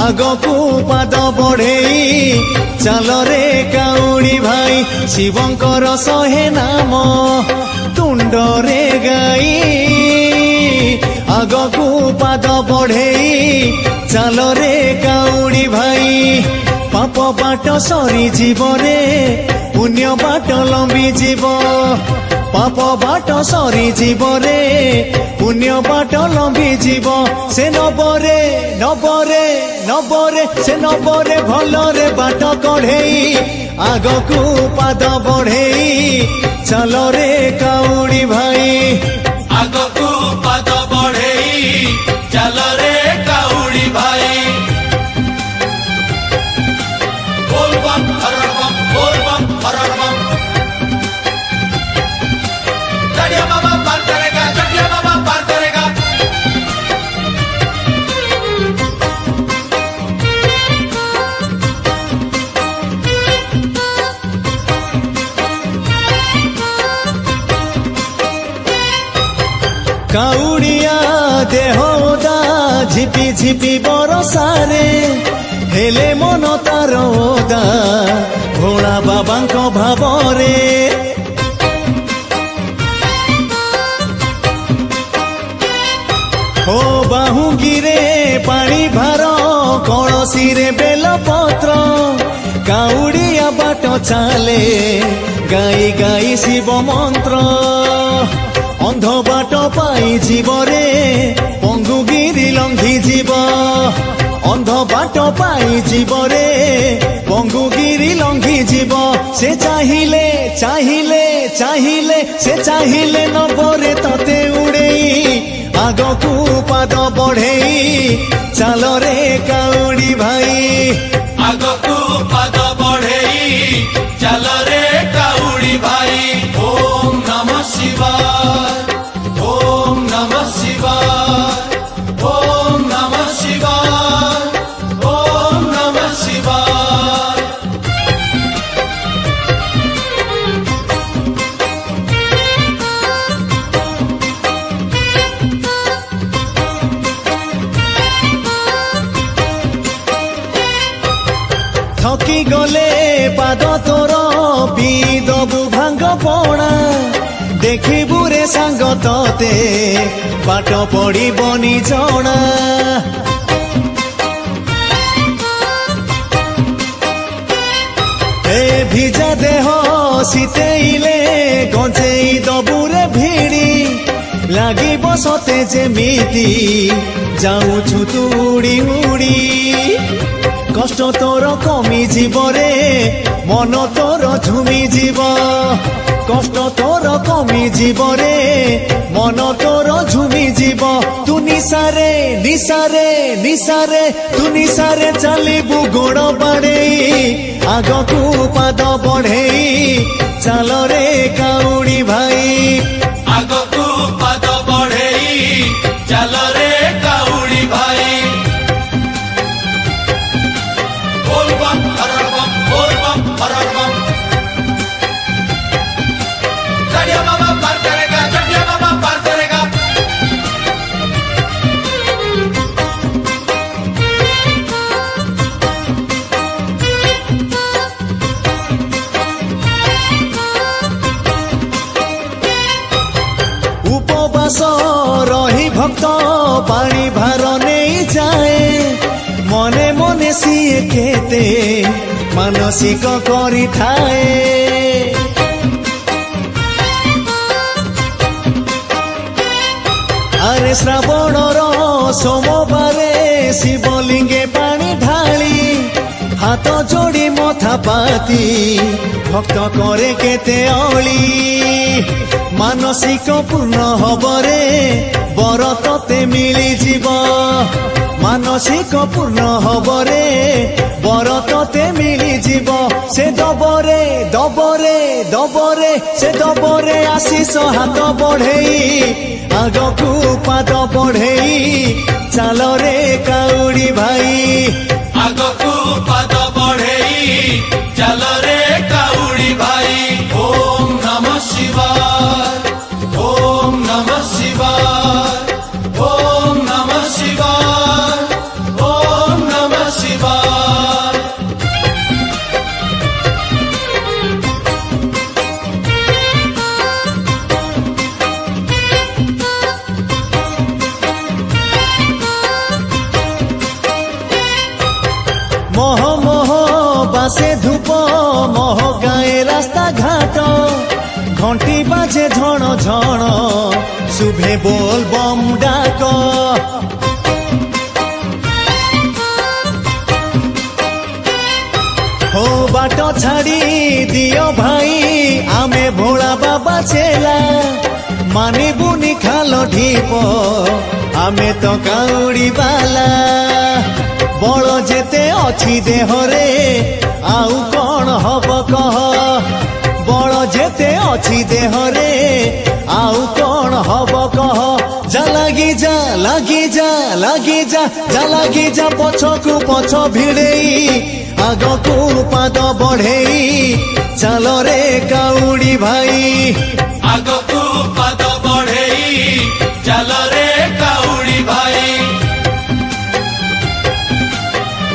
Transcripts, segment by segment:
आगकू पाद बढ़ेई चल रे काउड़ी भाई शिवंकर शहे नाम तुंडरे गाई आगकू पाद बढ़ेई चल रे काउड़ी भाई पाप बाट सरी जीव रे पुण्य बाट लंबी जीव पाप बाट सरी जीव रे पुण्य बाट लंबी जीव से नबरे नबरे नबरे से नबरे भलरे बाट कढ़ेई आगकू पाद बढ़ेई चल रे काउड़ी भाई आगकू पाद बढ़ेई चल रे काउड़ी भाई बोल बम हर बम बोल बम हर बम चढ़िया बाबा पार करेगा चढ़िया बाबा पार करेगा काउड़िया देहदा झिपी झिपी बरसारे हेले मन तार ओदा भोला बाबांको भावरे ओ बाहुंगिरे पानी भार कलसी रे बेलपत्र काउड़िया बाट चाले गाई गाई शिव मंत्र अंध बाट पाई जीव रे पंगुगिरी लंघी जीव अंध बाट पाई जीव रे पंगुगिरी लंघी जीव से चाहिले चाहिले चाहिले से चाहिले नबरे तते उड़ेई आगकू पाद बढ़ेई चल रे काउड़ी भाई आगकू पाद बढ़ेई चल रे काउड़ी भाई ओम नमः शिवाय ओम नमः शिवाय ओम नमः शिवाय ओम नमः शिवाय थकी गले पाद तोर पी दबु भांग पणा देखिबु रे सांग तते पाठ पड़ी बनी जणा ए भिजा देह शीतेइले गंजेई दबु रे भिड़ी लागी बसते जेमिति जाऊछु तू उड़ी उड़ी कष्ट तोर कमी जीव रे मन तोर झुमी जीव कष्ट तोर कमी जीव रे मन तोर झुमी जीव तू निसारे निसारे निसारे तू निसारे चलिबु गोड़ बाड़ेई आगकू पाद बढ़ेई चल रे काउड़ी भाई आगकू पाद बढ़ेई चल रे काउड़ी भाई बोल बम हर बम बोल बम हर बम चढ़िया बाबा पार करेगा चढ़िया बाबा पार करेगा उपवास रही भक्त पानी भार नहीं जाए मने मने सिए केते मानसिक करी थाए अरे श्रावणर सोमवारे शिवलिंगे पानी ढाली हाथ जोड़ी मथा पाती भक्त करे केते अली मानसिक पूर्ण हबरे बर तते मिली जीव मानसिक पूर्ण हबरे बर तते मिली जीव से दबरे दबरे दबरे से दबरे आशीष हाथ बढ़ेई आगकू पाद बढ़ेई चल रे काउड़ी भाई आगकू पाद बढ़ेई चल रे काउड़ी भाई ओम नमः शिवाय ओम नमः शिवाय ओम नमः शिवाय आसे धूप महकाए रास्ता घाट घंटी बाजे झण झण शुभे बोल बम डाक हो बाट छाड़ी दियो भाई आमे भोला बाबा चेला मानिबुनी खाल ढीप आमे तो काउड़ी बाला बल जेते अछि देहरे आउ कौन हब कह बल जेते अछि देहरे आउ कौन हब कह जा लागी जा लागी जा लागी जा जा लागी जा पछकु पछ भिड़ेई आगकु पाद बढ़ेई चल रे काउड़ी भाई आगकु पाद बढ़ेई चल रे काउड़ी भाई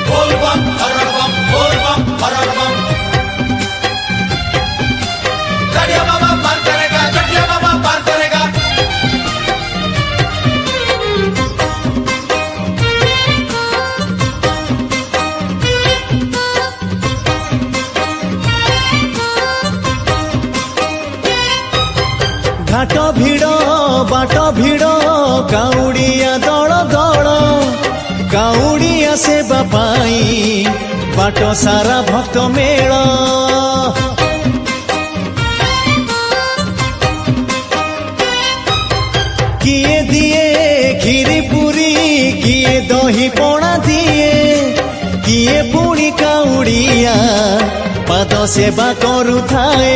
बोल बम हर बम बोल बम हर बम गड़िया बाबा पार करेगा गड़िया बाबा पार करेगा घाट भिड़ बाट भिड़ काउड़िया दल दल काउड़िया सेवा पाई बाट सारा भक्त मेल किए दिए खीरी पुरी किए दही पणा दिए किए पुणी काउड़िया पाद सेवा करुथाए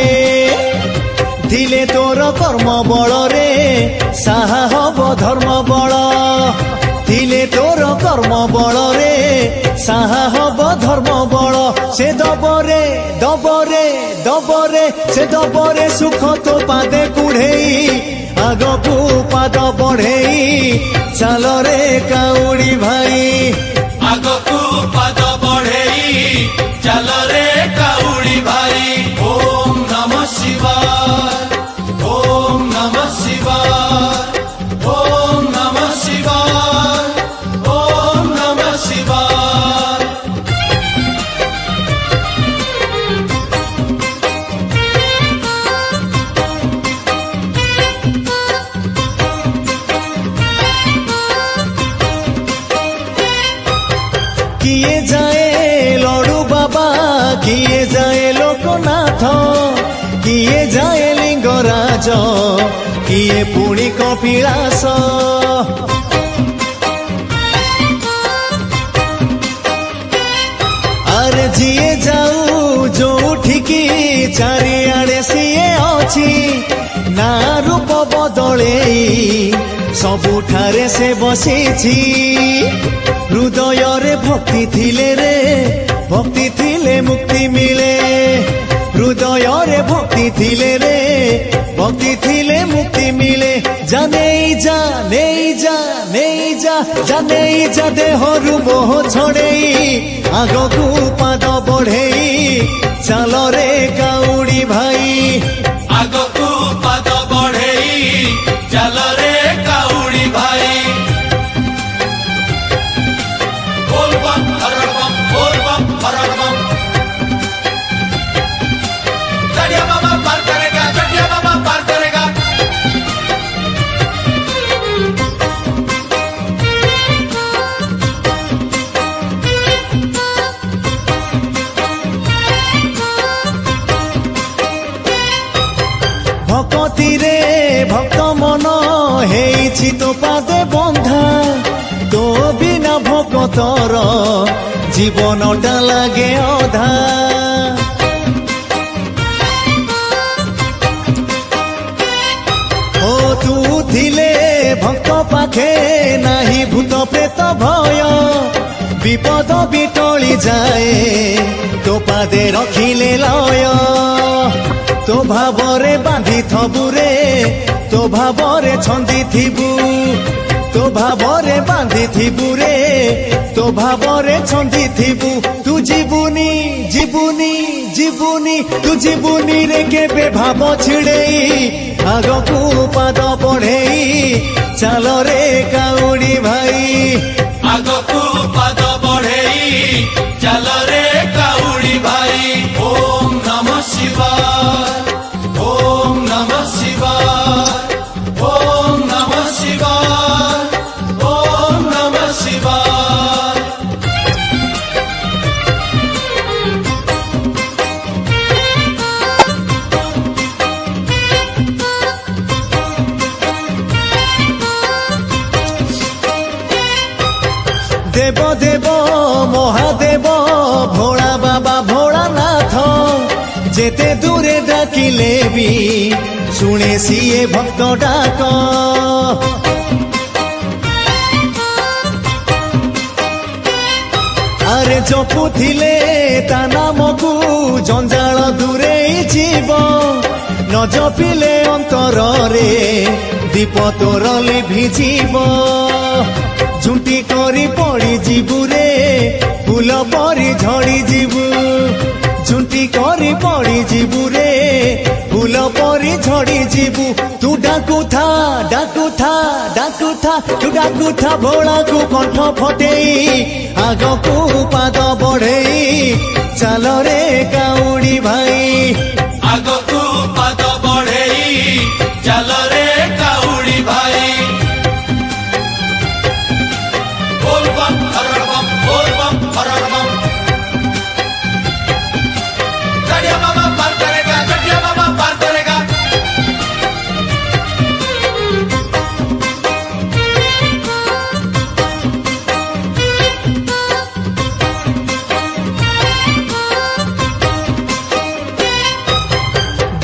दिले तोर कर्म बल रे साहा हब धर्म बल दिले तोर कर्म बल रे साहा हब धर्म बल से दबरे दबरे दबरे से दबरे सुख तो पादे कुढ़ेई आगकु पाद बढ़ेई चल रे काउड़ी भाई आगकु पाद बढ़ेई चल रे काउड़ी भाई ओम नमः शिवाय ओम नमः शिवाय ओम नमः शिवाय ओम नमः शिवाय किए जाए लड़ू बाबा किए जाए लोकनाथ किए जाए लिंगराज किए पुणी कपिलास अरे जिए जाऊ जोठिकी चारिआडे सिए अछि ना रूप बदलेई सबुठारे से बसिछि हृदय रे भक्ति थिले रे भक्ति थिले मुक्ति मिले हृदय रे भक्ति थिले रे भक्ति थिले मुक्ति मिले जाने जा नहीं जा नहीं जा जाने जा देहरु मोह छड़ेई आगकु पाद बढ़ेई चल रे काउड़ी भाई आगकु पाद बढ़ेई चल रे काउड़ी भाई बोल बम हर बम बोल बम हर बम गड़िया बाबा पार करेगा गड़िया बाबा पार करेगा भक्ति रे भक्त मन हेइछि तो पादे बंधा तो बिना भक्तर जीवनटा लागे अधा ओ तू थिले भक्त पाखे नाही भूत प्रेत भय विपद बिटली जाए तो पादे रखिले लय तो भावरे बांधी थबु रे तो भावरे छंदी थिबु तो भावरे बांधी थिबु रे तो भावरे छंदी थिबु तू जीवुनी जीवुनी जीवुनी तू जीवुनी रे केबे भाव छिड़ेई आगकु पाद बढ़ेई चल रे काउड़ी भाई आगकु पाद बढ़ेई चल रे काउड़ी भाई देव देव महादेव भोला बाबा भोलानाथ जेते दूरे डाकिले भी शुणे सीए भक्त डाक अरे जपुथिले ता नामकू जंजाल दूरे जीव न जपिले अंतर रे दीप तोर लिभिजीव झुंटी करी पड़ी जीवु रे फूल परी झड़ी जीवु झुंटी करी पड़ी जीवु रे फूल परी झड़ी जीवु तू डाकुथा डाकुथा डाकुथा तू डाकुथा भोला को कंठ फटेई आग को पाद बढ़ेई चल रे काउड़ी भाई आग को पाद बढ़ेई चल रे काउड़ी भाई बोल बम हर बम बोल बम हर बम गड़िया बाबा पार करेगा गड़िया बाबा पार करेगा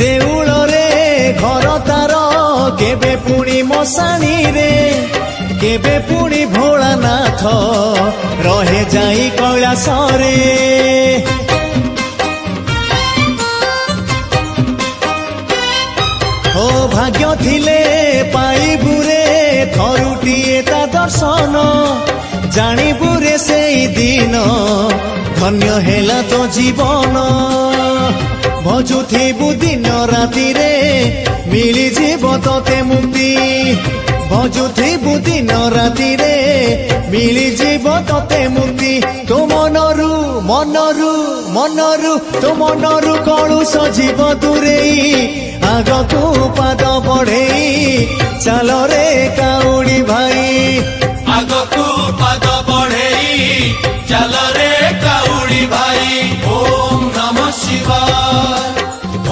देउल रे घर तार केबे पुणी मशाणी रे केबे पुणी भोलानाथ रहे जाई कैलास रे हो भाग्य थिले पाइबु रे थरुटिए ता दर्शन जानिबु रे सेई दिन धन्य हेला तो जीवन भजुथिबु दिन राति रे मिली जीव तोते मुक्ति भजुथिबु दिन राति रे मिली जीव तोते मुक्ति तो मनरु मनरु मनरु तो मनरु कलुष जीव दूरेई आग को पाद बढ़ेई चल रे काउड़ी भाई आग को पाद बढ़ेई चल रे काउड़ी भाई ओम नमः शिवाय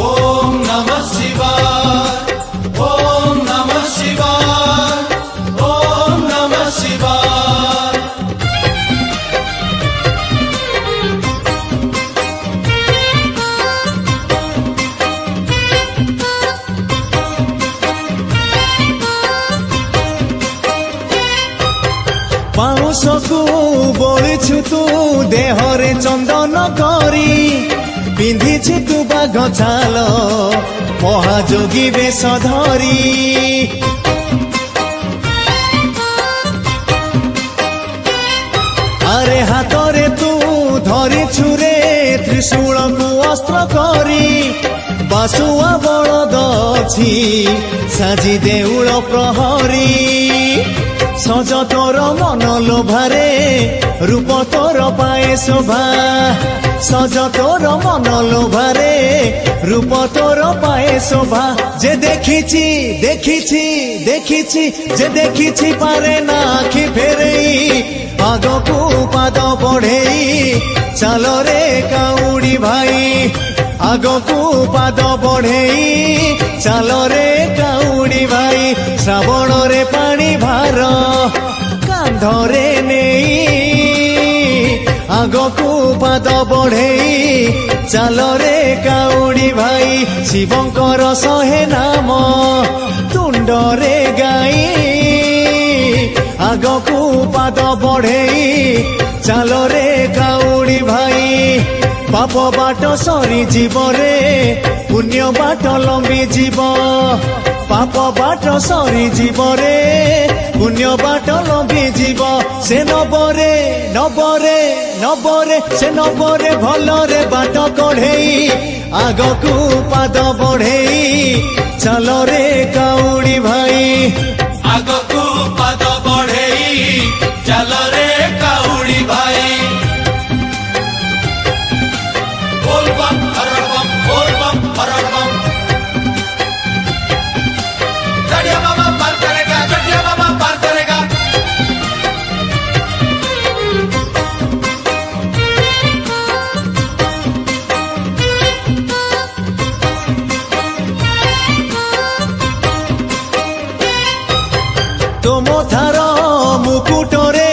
ओम नमः शिवाय ओम नमः शिवाय ओम नमः शिवाय पाउस को बोलिछु तू देहरे चंदन करी पिंधिछु तू बाघ छाल महाजोगी बेश धरी अरे हाथरे तू धरिछु रे त्रिशूल को अस्त्र करी बासुआ बलद अछि साजी देउल प्रहरी सज तोर मन लोभारे रूप तोर पाए शोभा सज तोर मन लोभारे रूप तोर पाए शोभा जे देखिछि देखिछि देखिछि जे देखिछि पारे ना आखि फेरेई आग को पाद बढ़ेई चल रे काउड़ी भाई आग को पाद बढ़ेई चल रे काउड़ी भाई श्रावण रे पानी भार कांधरे नेई आग को पाद बढ़ेई चल रे काउड़ी भाई शिवंकर शहे नाम तुंडरे गाई आग को पाद बढ़ेई चल रे काउड़ी भाई पाप बाट सरी जीव रे पुण्य बाट लंबी जीव पाप बाट सरी जीव रे पुण्य बाट लंबी जीव से नबरे नबरे नबरे से नबरे भलरे बाट कढ़ेई आग को पाद बढ़ेई चल रे काउड़ी भाई आग को पाद बढ़ेई चल रे काउड़ी भाई बोल बम हर बम बोल बम हर बम गड़िया बाबा पार करेगा गड़िया बाबा पार करेगा तुम थार मुकुटरे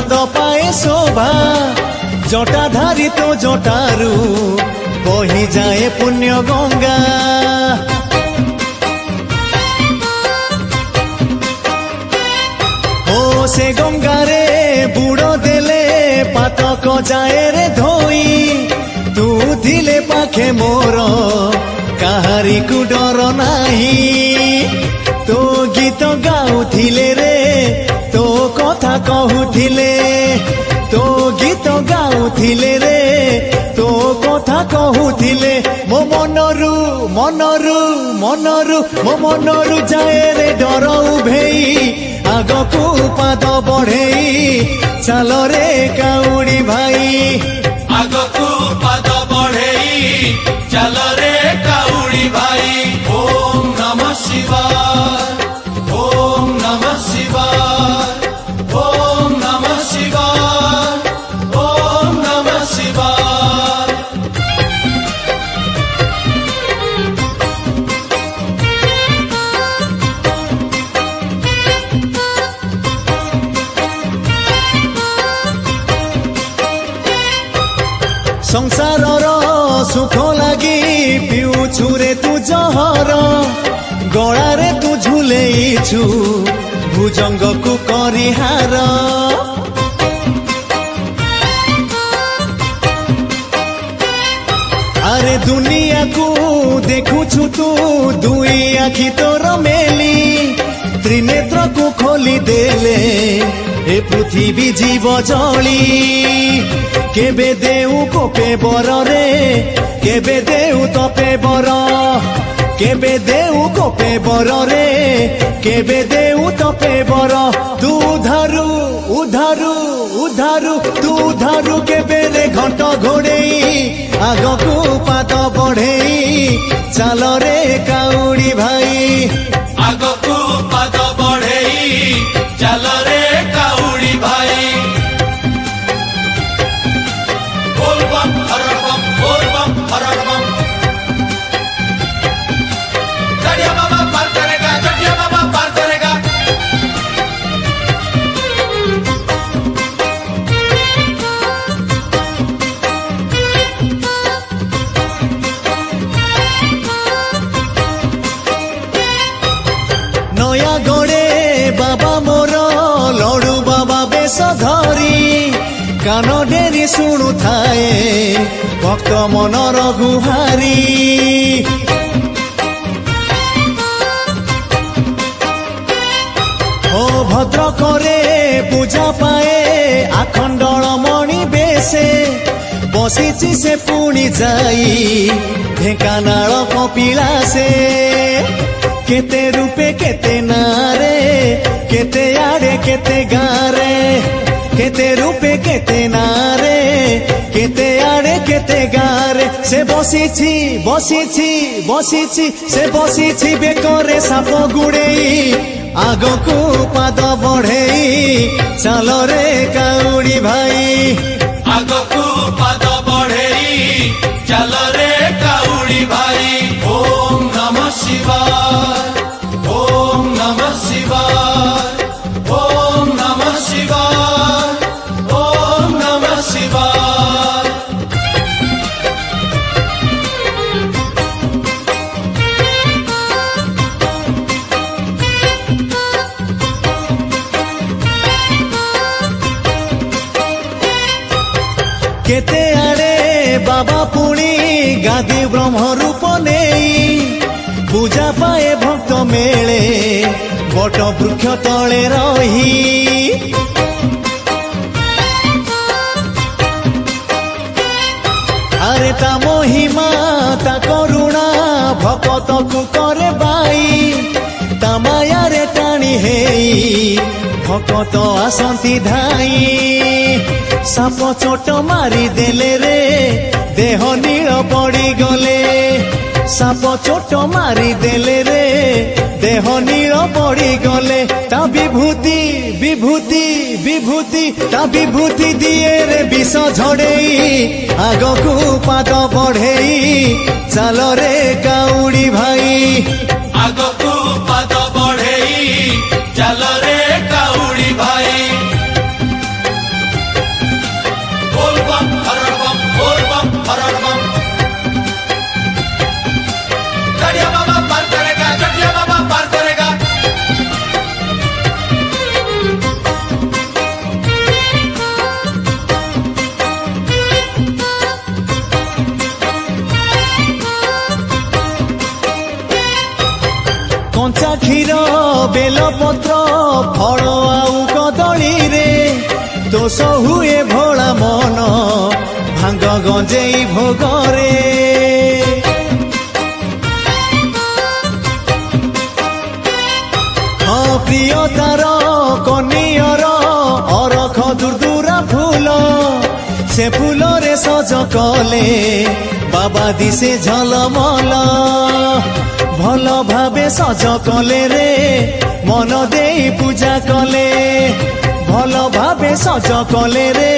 ପାଦ ପାଏ ଶୋଭା ଜଟାଧାରୀ ତୋ ଜଟାରୁ ବହି ଯାଏ ପୁଣ୍ୟ ଗଙ୍ଗା ଓ ସେ ଗଙ୍ଗାରେ ବୁଡ଼ ଦେଲେ ପାତକ ଯାଏ ରେ ଧୋଇ ତୁ ଥିଲେ ପାଖେ ମୋର କାହାରିକୁ ଡର ନାହିଁ ତୋ ଗୀତ ଗାଉଥିଲେ ରେ ତୋ କଥା କହୁଥିଲେ ତୋ ଗୀତ ଗାଉଥିଲେ ରେ ତୋ କଥା କହୁଥିଲେ ମୋ ମନରୁ ମନରୁ ମନରୁ ମୋ ମନରୁ ଯାଏ ରେ ଡର ଉଭେଇ ଆଗକୁ ପାଦ ବଢେଇ ଚାଲ ରେ କାଉଡ଼ି ଭାଇ ଆଗକୁ ପାଦ ବଢେଇ ଚାଲ ରେ କାଉଡ଼ି ଭାଇ ଓମ୍ ନମଃ ଶିବାୟ ଓମ୍ ନମଃ ଶିବାୟ ଓମ୍ ନମଃ ଶିବାୟ ଓମ୍ ନମଃ ଶିବାୟ ସଂସାରର ସୁଖ ଲାଗି ପିଉଛୁ ରେ ତୁ ଜହର ଗଳାରେ ତୁ ଝୁଲେଇଛୁ ଭୁଜଙ୍ଗକୁ କରିହାର ଆରେ ଦୁନିଆକୁ ଦେଖୁଛୁ ତୁ ଦୁଇ ଆଖି ତୋର ମେଲି ତ୍ରିନେତ୍ରକୁ ଖୋଲି ଦେଲେ ଏ ପୃଥିବୀ ଜୀବ ଜଳି କେବେ ଦେଉ କୋପେ ବରରେ କେବେ ଦେଉ ତପେ ବର କେବେ ଦେଉ କୋପେ ବରରେ କେବେ ଦେଉ ତପେ ବର ତୁ ଉଧାରୁ ଉଧାରୁ ଉଧାରୁ ତୁ ଉଧାରୁ କେବେ ରେ ଘଣ୍ଟ ଘୋଡ଼େଇ ଆଗକୁ ପାଦ ବଢେଇ ଚାଲ ରେ କାଉଡ଼ି ଭାଇ ଆଗକୁ ପାଦ ବଢେଇ ଚାଲ ରେ କାଉଡ଼ି ଭାଇ बोल बम हर बम बोल बम हर बम चढ़िया बाबा पार करेगा चढ़िया बाबा पार करेगा ନୟାଗଡ଼େ ବାବା ମୋର ଲଡୁ ବାବା ବେଶ ଧରି କାନ ଡେରି ଶୁଣୁଥାଏ ଭକ୍ତ ମନର ଗୁହାରି ଓ ଭଦ୍ରକରେ ପୂଜା ପାଏ ଆଖଣ୍ଡଳ ମଣି ବେଶେ ବସିଛି ସେ ପୁଣି ଯାଇ ଢେଙ୍କାନାଳ କପିଳାସେ କେତେ ରୂପେ କେତେ ନାରେ କେତେ ଆଡେ କେତେ ଗାଁରେ କେତେ ରୂପେ କେତେ ନାରେ କେତେ ଆଡେ କେତେ ଗାଁରେ ସେ ବସିଛି ବସିଛି ବସିଛି ସେ ବସିଛି ବେକରେ ସାପ ଗୁଡେଇ ଆଗକୁ ପାଦ ବଢେଇ ଚାଲ ରେ କାଉଡ଼ି ଭାଇ ଆଗକୁ ପାଦ ବଢେଇ ଚାଲ ରେ କାଉଡ଼ି ଭାଇ ଓମ୍ ନମଃ ଶିବାୟ ଓମ୍ ନମଃ ଶିବାୟ ଓମ୍ ନମଃ ଶିବାୟ ଓମ୍ ନମଃ ଶିବାୟ କେତେ ଆଡେ ବାବା ପୁଣି ଗାଦି ବ୍ରହ୍ମ ରୂପ ନେଇ ପୂଜା ପାଏ ଭକ୍ତ ମେଳେ ବଟ ବୃକ୍ଷ ତଳେ ରହି ଆରେ ତା ମହିମା ତା କରୁଣା ଭକତକୁ କରେ ବାଇ ତା ମାୟାରେ ଟାଣି ହେଇ ଭକତ ଆସନ୍ତି ଧାଇ ସାପ ଚୋଟ ମାରି ଦେଲେ ରେ ଦେହ ନୀଳ ପଡିଗଲେ ସାପ ଚୋଟ ମାରି ଦେଲେ ରେ ଦେହ ନୀଳ ପଡିଗଲେ ତା ବିଭୂତି ବିଭୂତି ବିଭୂତି ତା ବିଭୂତି ଦିଏ ରେ ବିଷ ଝଡେଇ ଆଗକୁ ପାଦ ବଢେଇ ଚାଲ ରେ କାଉଡ଼ି ଭାଇ ଆଗକୁ ପାଦ ବଢେଇ ଚାଲ ରେ କାଉଡ଼ି ଭାଇ फल आउ कदली रे दोष हुए भोला मन भांग गंजेई भोगरे हाँ प्रियतार कनियर अरख दुर्दुरा फूल से फूल रे सज कले बाबा दिसे झलमल भल भावे सज कले रे मन देई पूजा कले भल भावे सज कले रे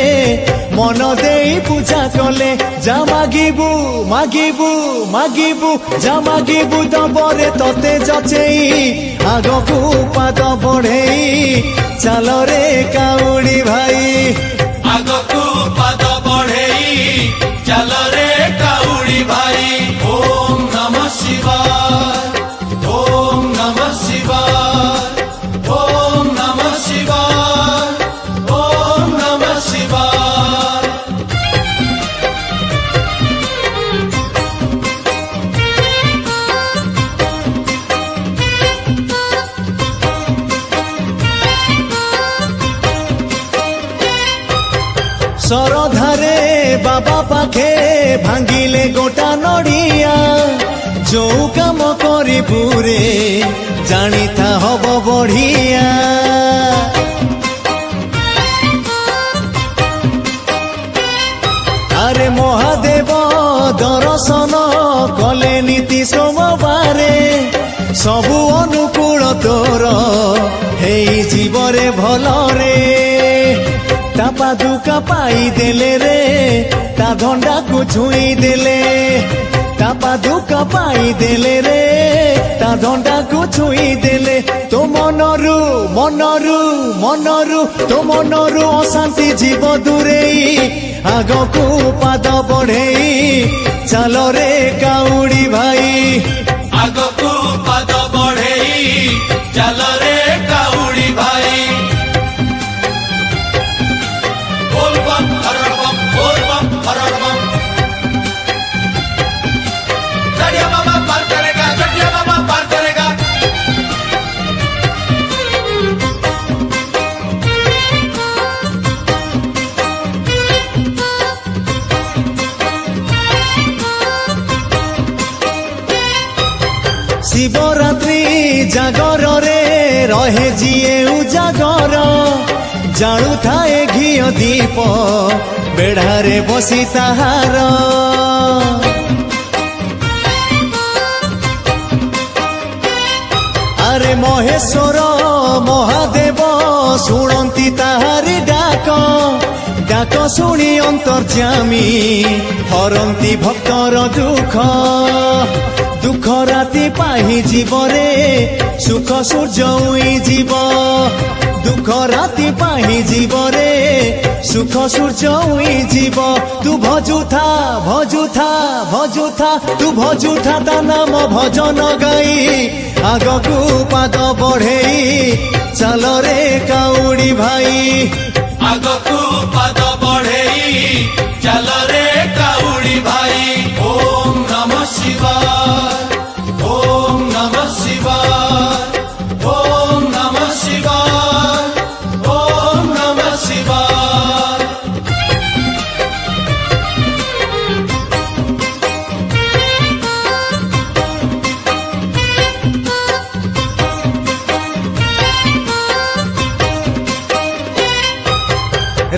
मन देई पूजा कले जा मागिबू मागिबू मागिबू जा मागिबू दबरे तते जचेई आगकू पाद बढ़ेई चल रे काउड़ी भाई आगकू पाद बढ़ेई चल रे काउड़ी भाई ओम नमः शिवाय ओम नमः शिवाय ओम नमः शिवाय ओम नमः शिवाय सरधारे बाबा पाखे भांगिले गोटा नड़िया जो काम करी पूरे जानी था हब बढ़िया अरे महादेव दर्शन कले नीति सोमवारे सबु अनुकूल तोर हेई जीवरे भलरे ता पादुका पाई देले रे ता धंडा को छुई देले ता पादुका पाई देले रे ता धंडा को छुई देले तो मनरु मनरु मनरु तो मनरु अशांति जीव दूरेई आगकू पाद बढ़ेई चल रे काउड़ी भाई आगकू पाद बढ़ेई चल रे काउड़ी भाई बोल बम हरड़ बम बोल बम हरड़ बम चढ़िया बाबा पार करेगा चढ़िया बाबा पार करेगा शिवरात्रि जागर रे रहे जिए उजागर जाणु थाए घिय दीप बेढ़ारे बसी ताहार अरे महेश्वर महादेव शुणती ताहारी डाक डाक शुणी अंतर्जामी हरंती भक्तर दुख दुख राति पाही जीवरे सुख सूर्य उई जीव दुख राति पाही जीवरे सुख सूर्य उई जीव तू भजुथा भजुथा भजुथा तू भजुथा ता नाम भजन गाई आगकू पाद बढ़ेई चल रे काउड़ी भाई आगकू पाद बढ़ेई चल रे काउड़ी भाई ओम नमः शिवाय ओम नमः शिवाय ओम नमः शिवाय ओम नमः शिवाय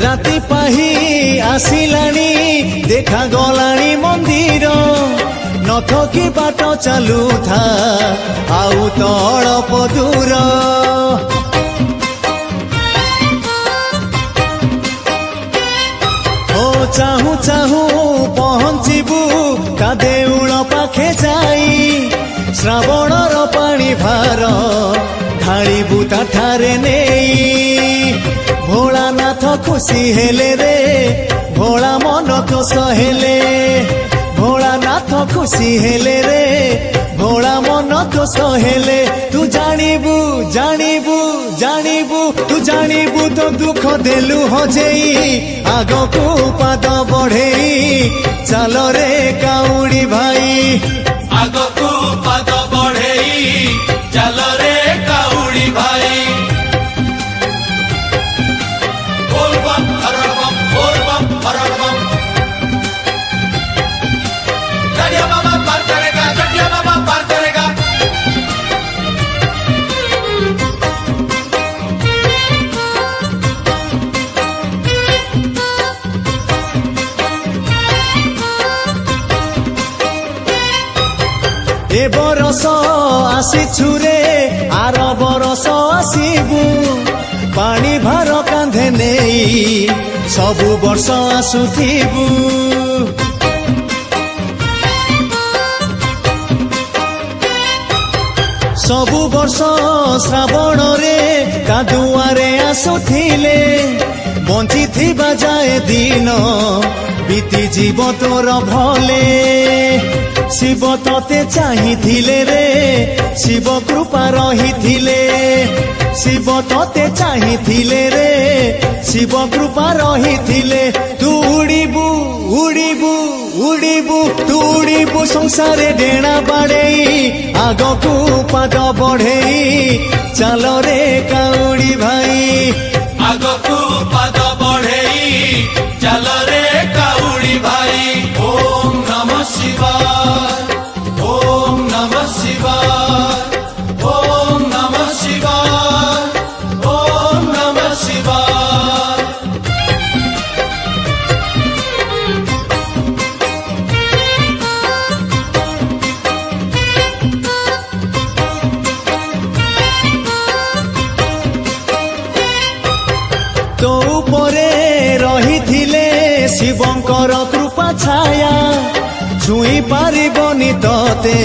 राति पाही आसिलानी देखा गलानी मंदिर नथकी बाट चालू था आउ तो अल्प दूर ओ चाहू चाहू पहुँचबू ता देउल पाखे जाई श्रावणर पानी भार ढाळिबू ता ठारे नेई भोलानाथ खुशी हेले रे भोला मन खुश हेले भोलानाथ खुशी हेले रे भोला मन खुश हेले तू जानिबू जानिबू जानिबू तू जानिबू तो दुख देलु हजेई आगकू पाद बढ़ेई चल रे काउड़ी भाई आगकू पाद बढ़ेई चल रे काउड़ी भाई हरड़ बम बोल बम हरड़ बम गड़िया बाबा पार करेगा गड़िया बाबा पार करेगा ए बरस आसीछु रे आर बरस आसीबु पानी भार कांधे नेई सबु वर्ष आसुथिबु सबु वर्ष श्रावण रे कादुआरे आसुथिले बंची थिबा जाए दिन बीती जीव तोर भले शिव तते चाहिथिले रे शिव कृपा रहिथिले शिव तते चाहिथिले रे शिव कृपा रहिथिले तू उड़ीबू उड़ीबू उड़ीबू तू उड़ीबू संसारे डेणा बाड़ेई आगकू पाद बढ़ेई चल रे काउड़ी भाई आगकू पाद बढ़ेई चल रे काउड़ी भाई ओम नमः शिवाय ओम नमः शिवाय ओम नमः शिवाय ओम नमः शिवाय तो उपरे रहिथिले शिवंकर कृपा छाया छुई पारिबनी तते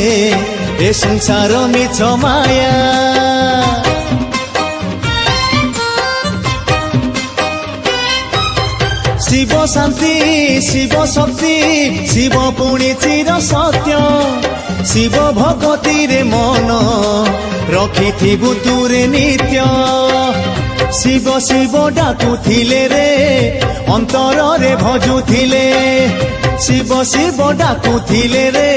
ए संसार मिछ माया शिव शांति शिव शक्ति शिव पुणी चिर सत्य शिव भगति रे मन रखिथिबु तुरे नित्य शिव शिव डाकुथिले रे अंतर रे भजुथिले शिव शिव डाकुथिले रे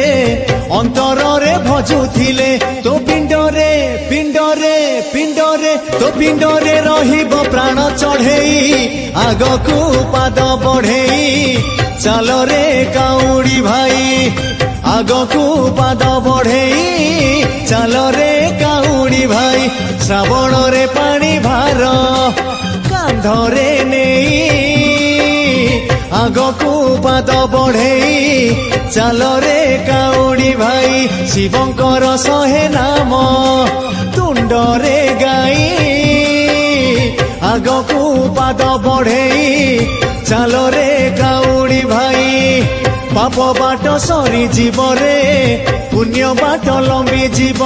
अंतर रे भजुथिले तो पिंड रे पिंड रे पिंड रे तो पिंड रे रहिब प्राण चढ़ेई आगकू पाद बढ़ेई चल रे काउड़ी भाई आगकू पाद बढ़ेई चल रे काउड़ी भाई श्रावण रे पानी भार कांधरे नेई आगकू पाद बढ़ेई चल रे काउड़ी भाई शिवंकर शहे नाम तुंडरे गाई आगकू पाद बढ़ेई चल रे काउड़ी भाई पाप बाट सरी जीव रे पुण्य बाट लंबी जीव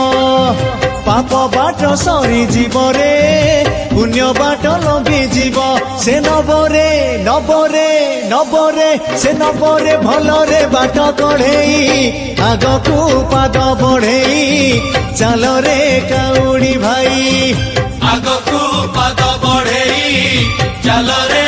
पाप बाट सरी जीव रे पुण्य बाट लंबी जीव से नबरे नबरे नबरे से नबरे भलरे बाट कढ़ेई आगकू पाद बढ़ेई चल रे काउड़ी भाई आगकू पाद बढ़ेई चल रे